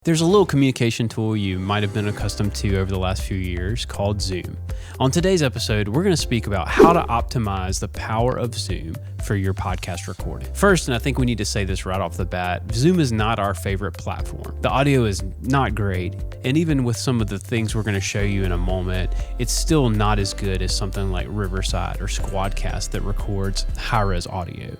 There's a little communication tool you might have been accustomed to over the last few years called Zoom. On today's episode, we're going to speak about how to optimize the power of Zoom for your podcast recording. First, and I think we need to say this right off the bat, Zoom is not our favorite platform. The audio is not great, and even with some of the things we're going to show you in a moment, it's still not as good as something like Riverside or Squadcast that records high-res audio.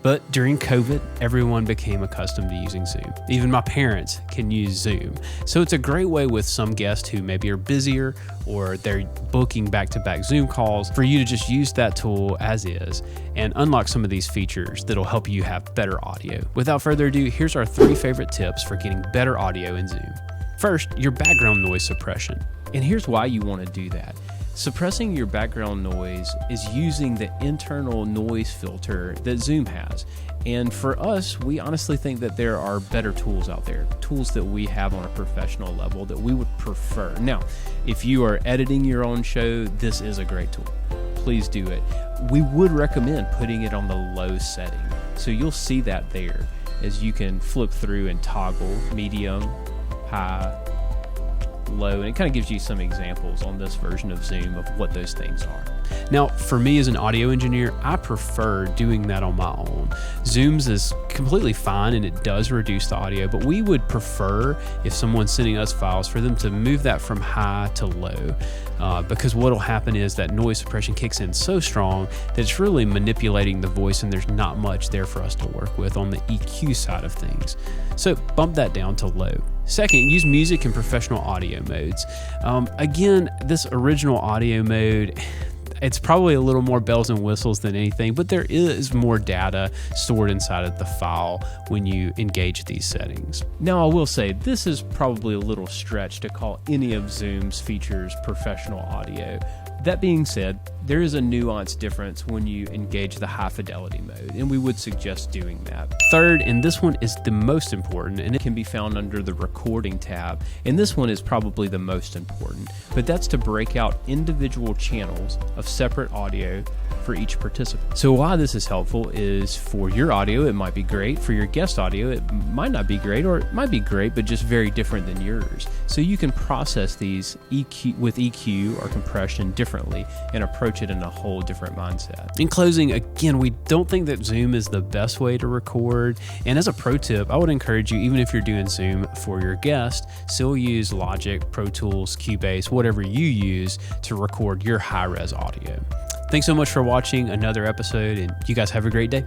But during COVID, everyone became accustomed to using Zoom. Even my parents can use Zoom. So it's a great way with some guests who maybe are busier or they're booking back-to-back Zoom calls for you to just use that tool as is and unlock some of these features that'll help you have better audio. Without further ado, here's our 3 favorite tips for getting better audio in Zoom. First, your background noise suppression. And here's why you want to do that. Suppressing your background noise is using the internal noise filter that Zoom has. And for us, we honestly think that there are better tools out there, tools that we have on a professional level that we would prefer. Now, if you are editing your own show, this is a great tool. Please do it. We would recommend putting it on the low setting. So you'll see that there as you can flip through and toggle medium, high, low, and it kind of gives you some examples on this version of Zoom of what those things are. Now, for me as an audio engineer, I prefer doing that on my own. Zoom's is completely fine and it does reduce the audio, but we would prefer, if someone's sending us files, for them to move that from high to low. Because what'll happen is that noise suppression kicks in so strong that it's really manipulating the voice and there's not much there for us to work with on the EQ side of things. So bump that down to low. Second, use music in professional audio modes. Again, this original audio mode, it's probably a little more bells and whistles than anything, but there is more data stored inside of the file when you engage these settings. Now, I will say this is probably a little stretch to call any of Zoom's features professional audio. That being said, there is a nuanced difference when you engage the high fidelity mode, and we would suggest doing that. Third, and this one is the most important, and It can be found under the recording tab, and this one is probably the most important, but that's to break out individual channels of separate audio for each participant. So why this is helpful is for your audio, it might be great. For your guest audio, it might not be great, or it might be great, but just very different than yours. So you can process these with EQ or compression differently and approach it in a whole different mindset. In closing, again, we don't think that Zoom is the best way to record. And as a pro tip, I would encourage you, even if you're doing Zoom for your guest, still use Logic, Pro Tools, Cubase, whatever you use to record your high-res audio. Thanks so much for watching another episode, and you guys have a great day.